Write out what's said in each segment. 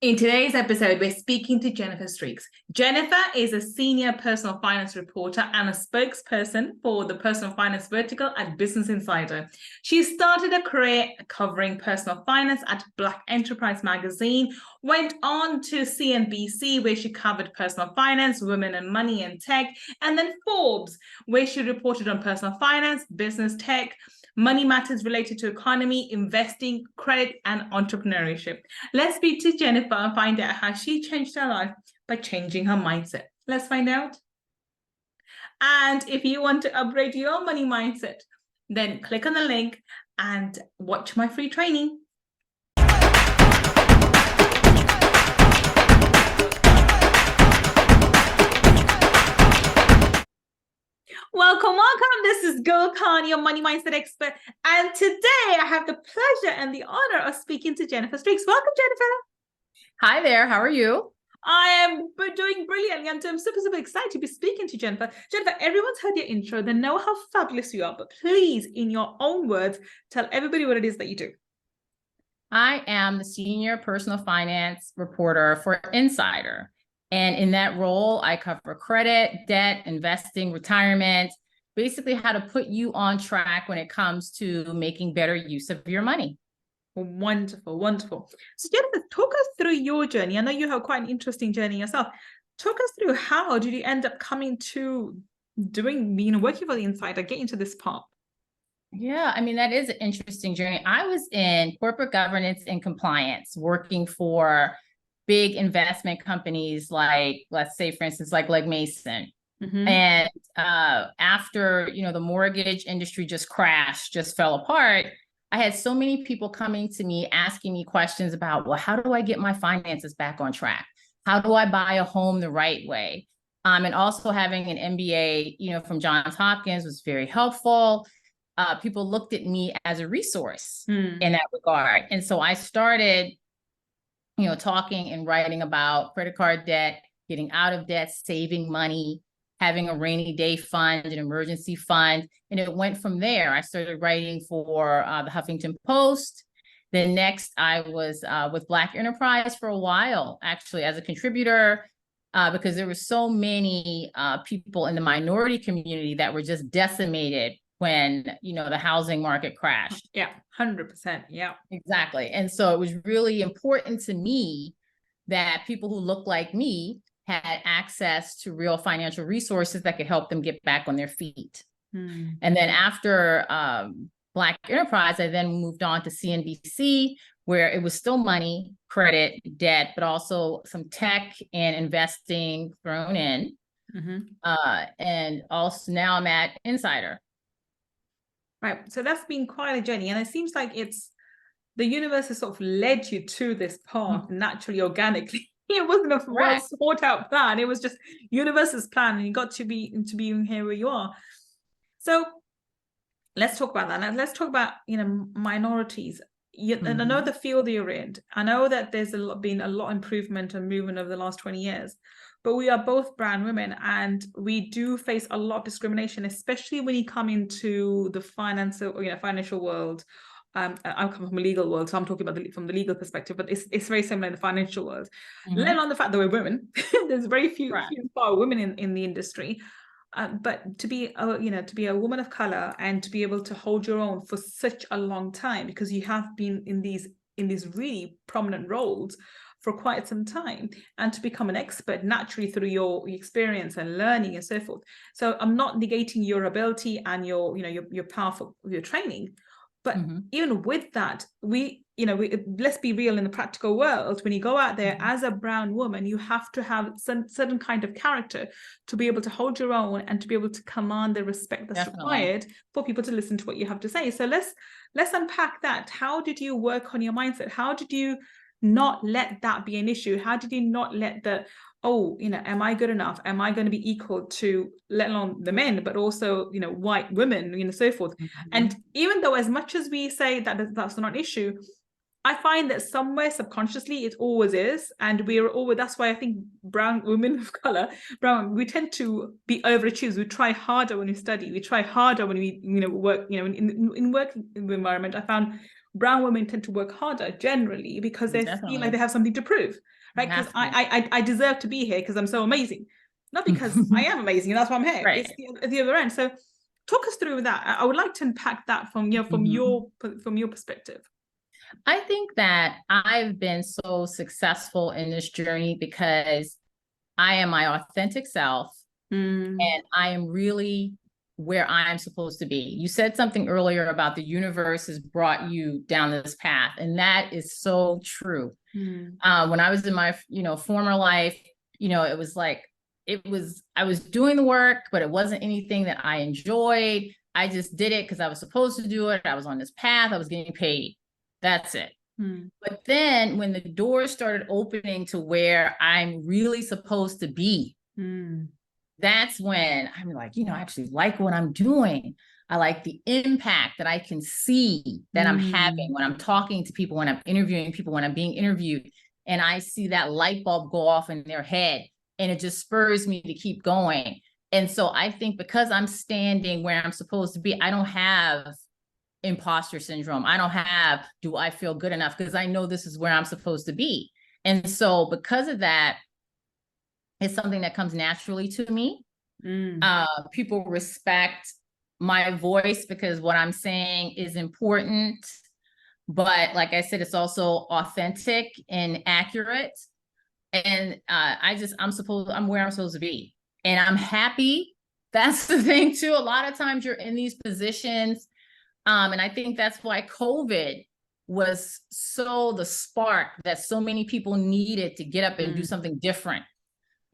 In today's episode, we're speaking to Jennifer Streaks. Jennifer is a senior personal finance reporter and a spokesperson for the personal finance vertical at Business Insider. She started a career covering personal finance at Black Enterprise magazine, went on to CNBC, where she covered personal finance, women and money and tech, and then Forbes, where she reported on personal finance, business tech, money matters related to economy, investing, credit, and entrepreneurship. Let's speak to Jennifer and find out how she changed her life by changing her mindset. Let's find out. And if you want to upgrade your money mindset, then click on the link and watch my free training. Welcome. This is Gull, your money mindset expert. And today I have the pleasure and the honor of speaking to Jennifer Streaks. Welcome, Jennifer. Hi there. How are you? I am doing brilliantly. I'm super excited to be speaking to Jennifer. Jennifer, everyone's heard your intro. They know how fabulous you are. But please, in your own words, tell everybody what it is that you do. I am the senior personal finance reporter for Insider. And in that role, I cover credit, debt, investing, retirement, basically how to put you on track when it comes to making better use of your money. Wonderful, wonderful. So Jennifer, talk us through your journey. I know you have quite an interesting journey yourself. Talk us through, how did you end up coming to working for the Insider, getting to this part? Yeah, I mean, that is an interesting journey. I was in corporate governance and compliance, working for big investment companies like, let's say, for instance, like Legg Mason. Mm-hmm. And after, the mortgage industry just crashed, just fell apart, I had so many people coming to me, asking me questions about, well, how do I get my finances back on track? How do I buy a home the right way? And also having an MBA, from Johns Hopkins was very helpful. People looked at me as a resource in that regard. And so I started, talking and writing about credit card debt, getting out of debt, saving money, having a rainy day fund, an emergency fund. And it went from there. I started writing for the Huffington Post. Then next, I was with Black Enterprise for a while, actually, as a contributor, because there were so many people in the minority community that were just decimated when, the housing market crashed. Yeah, 100%. Yeah, exactly. And so it was really important to me that people who look like me had access to real financial resources that could help them get back on their feet. And then after Black Enterprise, I then moved on to CNBC, where it was still money, credit, debt, but also some tech and investing thrown in. And also now I'm at Insider. Right. So that's been quite a journey. And it seems like the universe has sort of led you to this path naturally, organically. It wasn't a well thought out plan. It was just universe's plan, and you got to be here where you are. So let's talk about that. Now let's talk about minorities. And I know the field you're in. I know that there's been a lot of improvement and movement over the last 20 years. But we are both brown women, and we do face a lot of discrimination, especially when you come into the financial world. I come from a legal world, so I'm talking about from the legal perspective, but it's very similar in the financial world. Let alone the fact that we're women. There's very few women in the industry. But to be a woman of color and to be able to hold your own for such a long time, because you have been in these really prominent roles for quite some time, and to become an expert naturally through your experience and learning and so forth. So I'm not negating your ability and your powerful your training, but even with that, let's be real, in the practical world, when you go out there as a brown woman, you have to have some certain kind of character to be able to hold your own and to be able to command the respect that's required for people to listen to what you have to say. So let's unpack that. How did you work on your mindset? How did you not let that be an issue? How did you not let am I good enough? Am I going to be equal to, let alone the men, but also, white women, so forth. And even though as much as we say that that's not an issue, I find that somewhere subconsciously it always is. And that's why I think brown women of color, we tend to be overachievers. We try harder when we study. We try harder when we, work, in working environment. I found brown women tend to work harder generally because they feel like they have something to prove, right? Because I deserve to be here because I'm so amazing, not because I am amazing and that's why I'm here. Right. It's the other end. So talk us through that. I would like to unpack that from your perspective. I think that I've been so successful in this journey because I am my authentic self, and I am really where I'm supposed to be. You said something earlier about the universe has brought you down this path, and that is so true. When I was in my, former life, it was like, I was doing the work, but it wasn't anything that I enjoyed. I just did it because I was supposed to do it. I was on this path. I was getting paid. That's it. But then when the doors started opening to where I'm really supposed to be, that's when I'm like, I actually like what I'm doing. I like the impact that I can see that I'm having when I'm talking to people, when I'm interviewing people, when I'm being interviewed, and I see that light bulb go off in their head, and it just spurs me to keep going. And so I think because I'm standing where I'm supposed to be, I don't have imposter syndrome. I don't have, do I feel good enough? Because I know this is where I'm supposed to be. And so because of that, it's something that comes naturally to me. People respect my voice because what I'm saying is important. But like I said, it's also authentic and accurate. And I'm where I'm supposed to be. And I'm happy. That's the thing too. A lot of times you're in these positions. And I think that's why COVID was the spark that so many people needed to get up and do something different,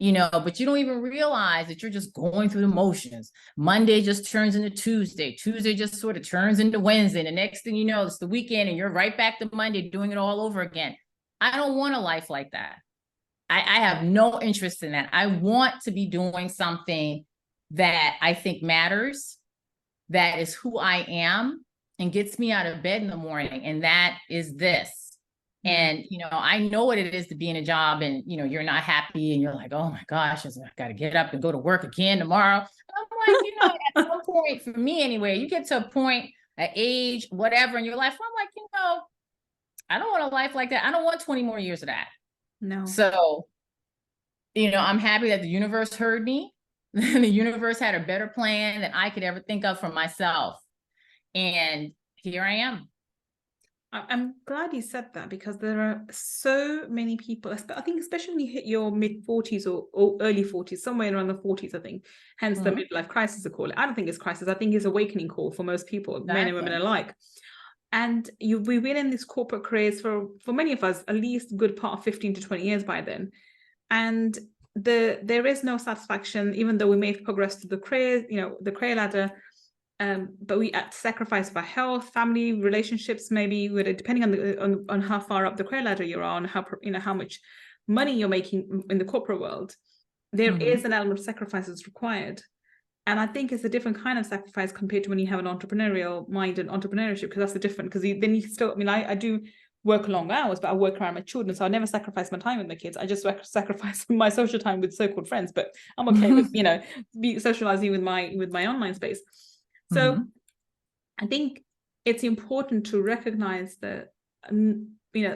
but you don't even realize that you're just going through the motions. Monday just turns into Tuesday. Tuesday just sort of turns into Wednesday. The next thing you know, it's the weekend and you're right back to Monday doing it all over again. I don't want a life like that. I have no interest in that. I want to be doing something that I think matters, that is who I am and gets me out of bed in the morning. And that is this. And, I know what it is to be in a job and, you're not happy and you're like, oh my gosh, I got to get up and go to work again tomorrow. I'm like, at some point, for me anyway, you get to a point, at age, whatever in your life, I'm like, I don't want a life like that. I don't want 20 more years of that. No. So, I'm happy that the universe heard me. The universe had a better plan than I could ever think of for myself. And here I am. I'm glad you said that because there are so many people, I think especially when you hit your mid-40s or early 40s, somewhere around the 40s, I think, hence the midlife crisis I call it. I don't think it's crisis. I think it's awakening call for most people, men and women alike. And we've been in these corporate careers for many of us, at least a good part of 15 to 20 years by then. And there is no satisfaction, even though we may have progressed to the career, the career ladder. But we at sacrifice of our health, family, relationships, maybe depending on how far up the career ladder you're on, how much money you're making in the corporate world, there is an element of sacrifices required. And I think it's a different kind of sacrifice compared to when you have an entrepreneurial mind and entrepreneurship, because that's the different, because then you still, I do work long hours, but I work around my children. So I never sacrifice my time with my kids. I just sacrifice my social time with so-called friends, but I'm okay with, be socializing with my online space. So I think it's important to recognize that, a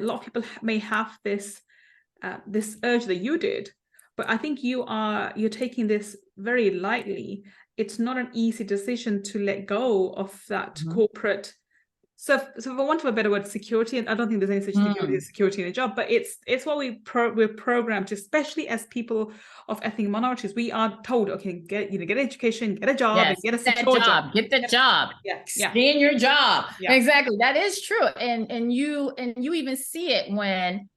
lot of people may have this urge that you did, but I think you're taking this very lightly. It's not an easy decision to let go of that corporate. So for want of a better word, security, and I don't think there's any such thing as security in a job, but it's what we're programmed to, especially as people of ethnic minorities. We are told, okay, get an education, get a job, and get a secure job. Get the job. Stay in your job. Exactly. That is true. And you even see it when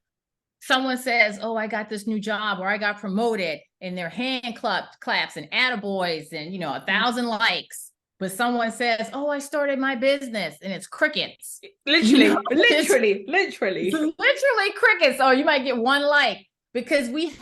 someone says, oh, I got this new job or I got promoted, and their hand claps and attaboys and 1,000 likes. But someone says, oh, I started my business, and it's crickets. Literally crickets. Oh, you might get one like, because we've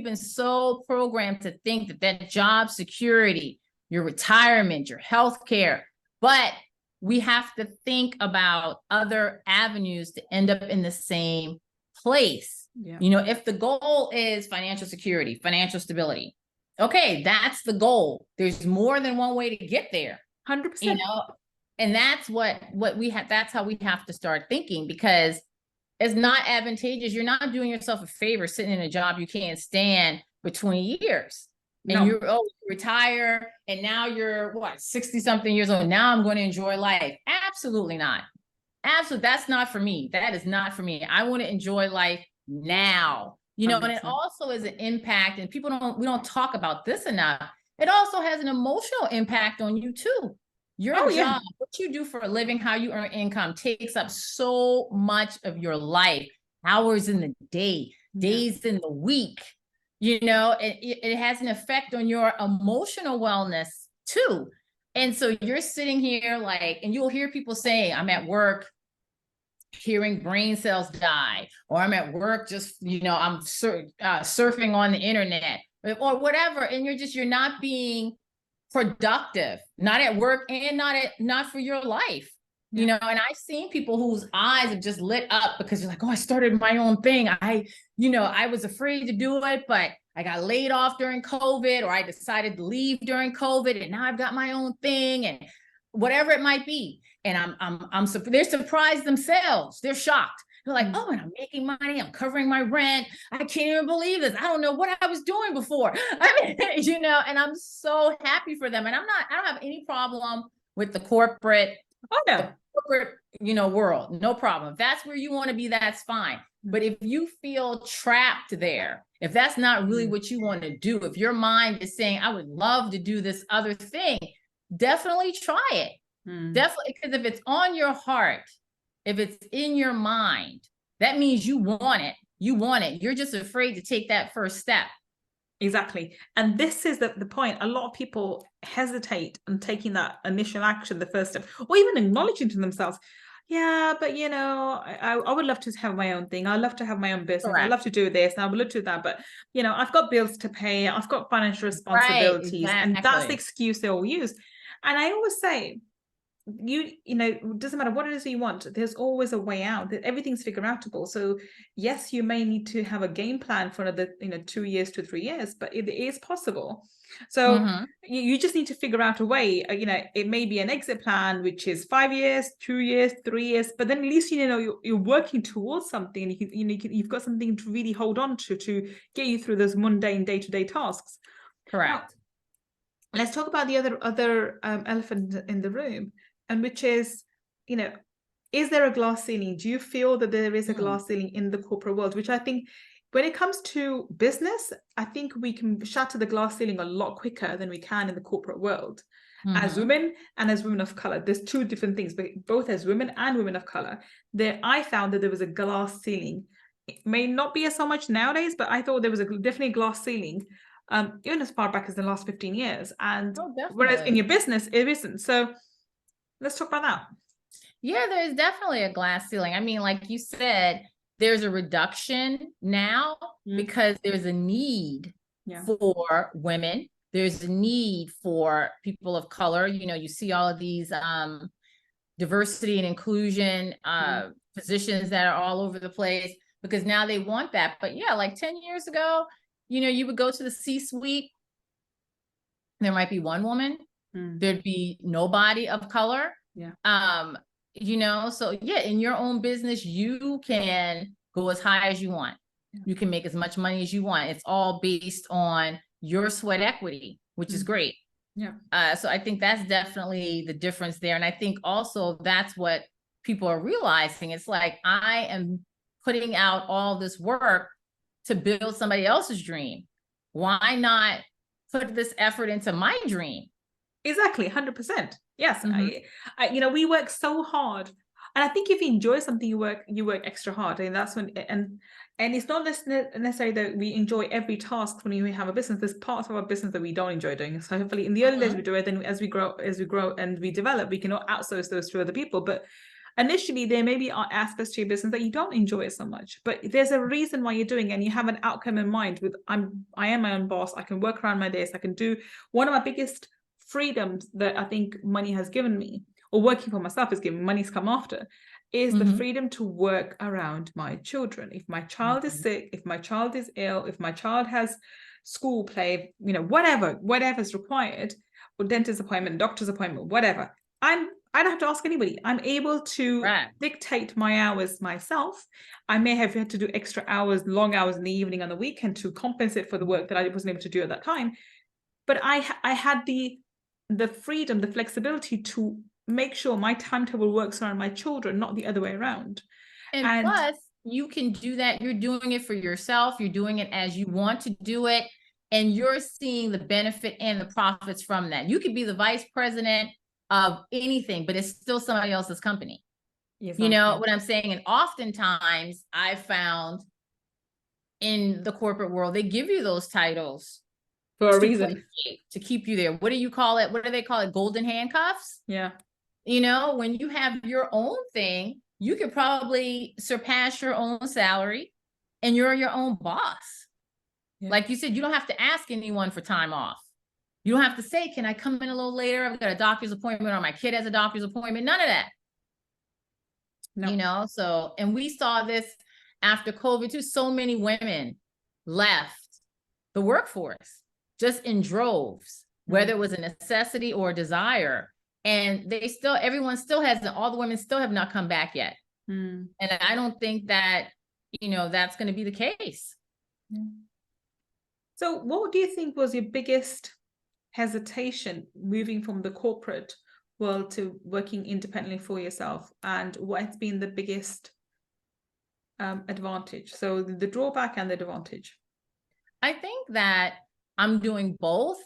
been so programmed to think that job security, your retirement, your healthcare, but we have to think about other avenues to end up in the same place. If the goal is financial security, financial stability, okay, that's the goal. There's more than one way to get there. 100%. And that's what we have. That's how we have to start thinking, because it's not advantageous. You're not doing yourself a favor sitting in a job you can't stand for 20 years. And you retire, and now you're what, 60 something years old. Now I'm going to enjoy life. Absolutely not. Absolutely. That's not for me. That is not for me. I want to enjoy life now, you know, and it also is an impact, and we don't talk about this enough. It also has an emotional impact on you too. Your job, what you do for a living, how you earn income takes up so much of your life, hours in the day, days in the week. You know, it has an effect on your emotional wellness too. And so you're sitting here like, and you'll hear people saying, I'm at work hearing brain cells die, or I'm at work just, you know, I'm surfing on the internet or whatever. And you're not being productive, not at work and not for your life. You know, and I've seen people whose eyes have just lit up because they're like, oh, I started my own thing. I was afraid to do it, but I got laid off during COVID, or I decided to leave during COVID, and now I've got my own thing, and whatever it might be. And they're surprised themselves. They're shocked. They're like, oh, and I'm making money. I'm covering my rent. I can't even believe this. I don't know what I was doing before. I mean, you know, and I'm so happy for them. And I don't have any problem with the corporate, you know, world. No problem. If that's where you want to be, that's fine. But if you feel trapped there, if that's not really what you want to do, if your mind is saying, I would love to do this other thing, definitely try it. Definitely. Because if it's on your heart, if it's in your mind, that means you want it. You want it. You're just afraid to take that first step. Exactly. And this is the point. A lot of people hesitate on taking that initial action, the first step, or even acknowledging to themselves, yeah, but you know, I would love to have my own thing. I love to have my own business. Correct. I love to do this and I would love to do that. But you know, I've got bills to pay. I've got financial responsibilities. Right, exactly. And that's the excuse they all use. And I always say, you know, it doesn't matter what it is you want, there's always a way out. Everything's figure outable. So yes, you may need to have a game plan for another, you know, 2 years to 3 years, but it is possible. So you just need to figure out a way. You know, it may be an exit plan, which is 5 years, 2 years, 3 years, but then at least, you know, you're working towards something, and you've got something to really hold on to get you through those mundane day-to-day tasks. Correct. Now, let's talk about the other elephant in the room, and which is, you know, is there a glass ceiling? Do you feel that there is a glass ceiling in the corporate world? Which I think when it comes to business, I think we can shatter the glass ceiling a lot quicker than we can in the corporate world. As women and as women of color, there's two different things, but both as women and women of color, I found that there was a glass ceiling. It may not be so much nowadays, but I thought there was definitely a glass ceiling, even as far back as the last 15 years. And whereas in your business, it isn't. So let's talk about that. Yeah, there's definitely a glass ceiling. I mean, like you said, there's a reduction now because there's a need for women. There's a need for people of color. You know, you see all of these diversity and inclusion positions that are all over the place because now they want that. But yeah, like 10 years ago, you know, you would go to the C-suite. There might be one woman. There'd be nobody of color. You know, so yeah, in your own business, you can go as high as you want. You can make as much money as you want. It's all based on your sweat equity, which is great. So I think that's definitely the difference there. And I think also that's what people are realizing. It's like, I am putting out all this work to build somebody else's dream. Why not put this effort into my dream? Exactly, 100%. Yes, you know, we work so hard, and I think if you enjoy something, you work extra hard, and that's when and it's not necessarily that we enjoy every task when we have a business. There's parts of our business that we don't enjoy doing. So hopefully, in the early days we do it. Then as we grow and we develop, we can outsource those to other people. But initially, there may be aspects to your business that you don't enjoy it so much. But there's a reason why you're doing it, and you have an outcome in mind. I am my own boss. I can work around my days. I can do one of my biggest freedoms that I think money has given me, or working for myself has given me, money's come after, is the freedom to work around my children. If my child is sick, if my child is ill, if my child has school play, you know, whatever's required, or dentist appointment, doctor's appointment, whatever, I I don't have to ask anybody. I'm able to dictate my hours myself. I may have had to do extra hours, long hours in the evening on the weekend to compensate for the work that I wasn't able to do at that time. But I had the freedom, the flexibility to make sure my timetable works around my children, not the other way around. And plus, you can do that. You're doing it for yourself. You're doing it as you want to do it. And you're seeing the benefit and the profits from that. You could be the vice president of anything, but it's still somebody else's company. Exactly. You know what I'm saying? And oftentimes I found in the corporate world, they give you those titles for a reason, to keep you there. What do you call it? What do they call it? Golden handcuffs? Yeah. You know, when you have your own thing, you could probably surpass your own salary and you're your own boss. Yeah. Like you said, you don't have to ask anyone for time off. You don't have to say, can I come in a little later? I've got a doctor's appointment or my kid has a doctor's appointment. None of that. No. You know, so, and we saw this after COVID too. So many women left the workforce just in droves, whether it was a necessity or a desire. And they still, everyone still hasn't, all the women still have not come back yet. And I don't think that, you know, that's going to be the case. So what do you think was your biggest hesitation moving from the corporate world to working independently for yourself, and what has been the biggest advantage? So the drawback and the advantage. I think that I'm doing both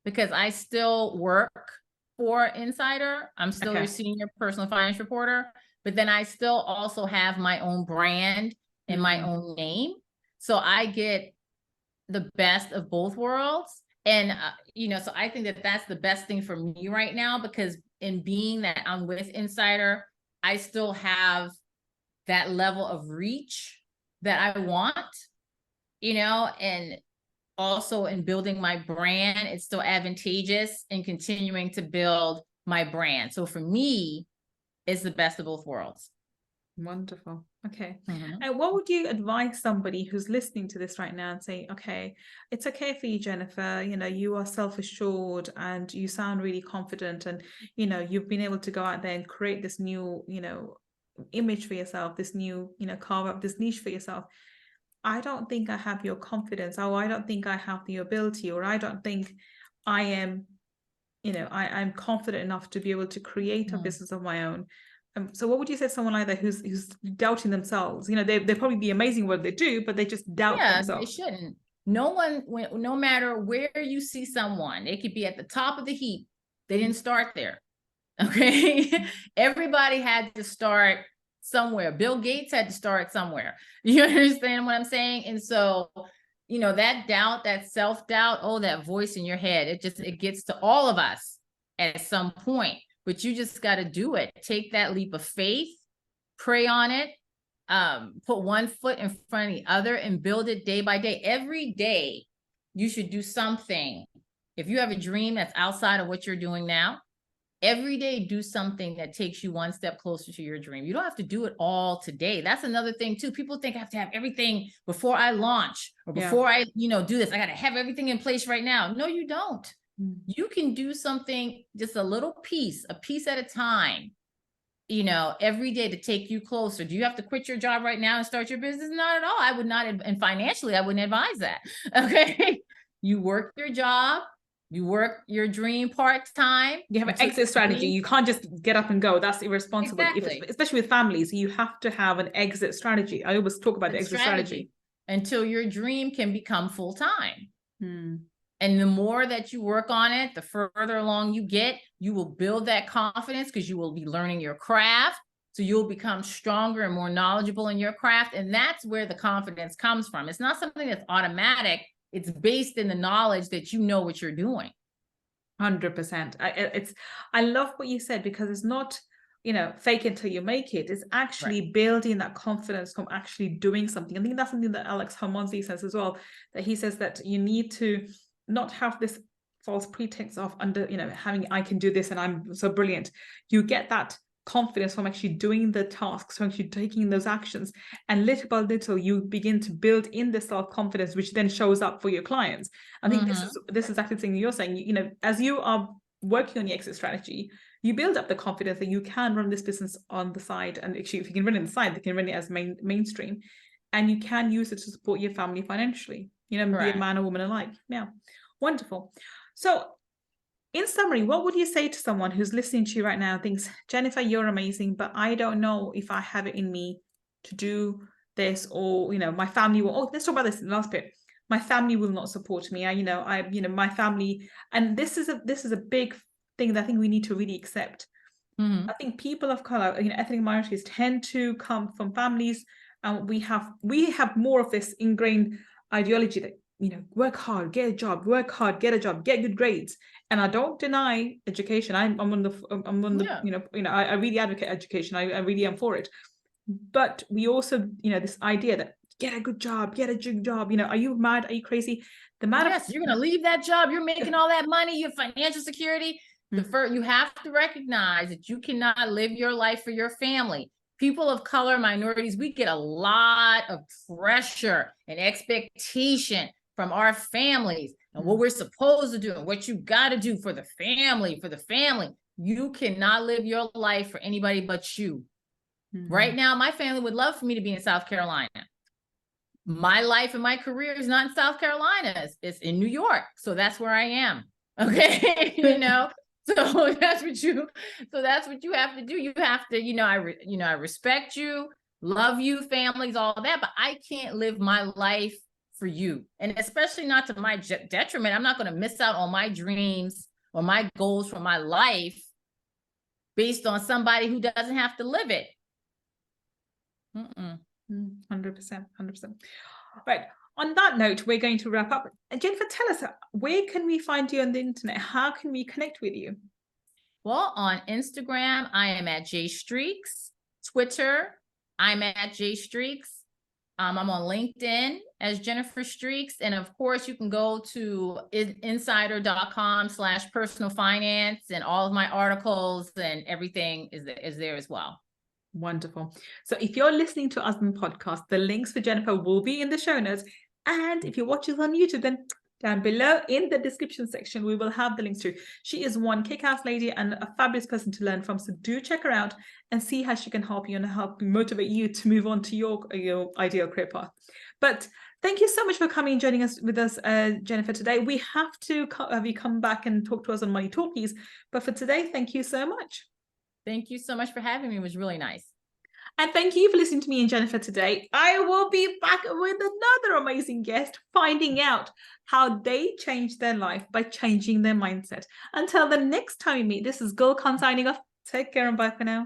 because I still work for Insider. I'm still your senior personal finance reporter, but then I still also have my own brand and my own name. So I get the best of both worlds. And, you know, so I think that that's the best thing for me right now, because in being that I'm with Insider, I still have that level of reach that I want, you know, and also in building my brand, it's still advantageous in continuing to build my brand. So for me, it's the best of both worlds. Wonderful. Okay. And what would you advise somebody who's listening to this right now and say, okay, it's okay for you, Jennifer, you know, you are self-assured and you sound really confident, and, you know, you've been able to go out there and create this new, you know, image for yourself, this new, you know, carve up this niche for yourself. I don't think I have your confidence, or I don't think I have the ability, or I don't think I am, you know, I'm confident enough to be able to create a business of my own. So what would you say to someone like that who's doubting themselves? You know, they probably be amazing what they do, but they just doubt themselves. They shouldn't. No one, no matter where you see someone, they could be at the top of the heap. They didn't start there. Okay. Everybody had to start somewhere. Bill Gates had to start somewhere. You understand what I'm saying? And so, you know, that doubt, that self-doubt, oh, that voice in your head, it gets to all of us at some point. But you just got to do it. Take that leap of faith, pray on it, put one foot in front of the other and build it day by day. Every day you should do something. If you have a dream that's outside of what you're doing now, every day do something that takes you one step closer to your dream. You don't have to do it all today. That's another thing too. People think I have to have everything before I launch or before I, you know, do this. I got to have everything in place right now. No, you don't. You can do something, just a little piece, a piece at a time, you know, every day to take you closer. Do you have to quit your job right now and start your business? Not at all. I would not. And financially, I wouldn't advise that. Okay. You work your job, you work your dream part-time. You have an exit strategy. You can't just get up and go. That's irresponsible. Exactly. Especially with families, you have to have an exit strategy. I always talk about the exit strategy. Until your dream can become full-time. And the more that you work on it, the further along you get, you will build that confidence because you will be learning your craft. So you'll become stronger and more knowledgeable in your craft. And that's where the confidence comes from. It's not something that's automatic. It's based in the knowledge that you know what you're doing. 100%. I love what you said, because it's not, you know, fake until you make it. It's actually building that confidence from actually doing something. I think that's something that Alex Hormozi says as well, that he says that you need to not have this false pretense of having, I can do this and I'm so brilliant. You get that confidence from actually doing the tasks, from actually taking those actions, and little by little you begin to build in the self-confidence, which then shows up for your clients. I think this is exactly the thing you're saying. You know, as you are working on the exit strategy, you build up the confidence that you can run this business on the side. And actually, if you can run it on the side, they can run it as mainstream, and you can use it to support your family financially, you know, be a man or woman alike. Yeah, wonderful. So in summary, what would you say to someone who's listening to you right now and thinks, Jennifer, you're amazing, but I don't know if I have it in me to do this, or, you know, my family will, let's talk about this in the last bit. My family will not support me. My family, and this is a big thing that I think we need to really accept. Mm-hmm. I think people of color, you know, ethnic minorities tend to come from families, and we have more of this ingrained ideology that, you know, work hard, get a job, work hard, get a job, get good grades. And I don't deny education. I really advocate education. I really am for it. But we also, you know, this idea that get a good job, you know, are you mad? Are you crazy? You're going to leave that job. You're making all that money. You have financial security. You have to recognize that you cannot live your life for your family. People of color, minorities, we get a lot of pressure and expectation from our families and what we're supposed to do and what you got to do for the family, You cannot live your life for anybody but you. Right now, my family would love for me to be in South Carolina. My life and my career is not in South Carolina. It's in New York. So that's where I am. Okay. You know, so that's what you have to do. You have to, I respect you, love you, families, all that, but I can't live my life for you. And especially not to my detriment. I'm not going to miss out on my dreams or my goals for my life based on somebody who doesn't have to live it. 100%. Right. On that note, we're going to wrap up. Jennifer, tell us, where can we find you on the internet? How can we connect with you? Well, on Instagram, I am at JStreaks. Twitter, I'm at JStreaks. I'm on LinkedIn as Jennifer Streaks. And of course, you can go to insider.com/personal finance, and all of my articles and everything is there as well. Wonderful. So if you're listening to us on the podcast, the links for Jennifer will be in the show notes. And if you're watching on YouTube, then down below in the description section, we will have the links to. She is one kick-ass lady and a fabulous person to learn from. So do check her out and see how she can help you and help motivate you to move on to your ideal career path. But thank you so much for coming and joining us Jennifer, today. We have to have you come back and talk to us on Money Talkies. But for today, thank you so much. Thank you so much for having me. It was really nice. And thank you for listening to me and Jennifer today. I will be back with another amazing guest, finding out how they changed their life by changing their mindset. Until the next time we meet, this is Gull signing off. Take care and bye for now.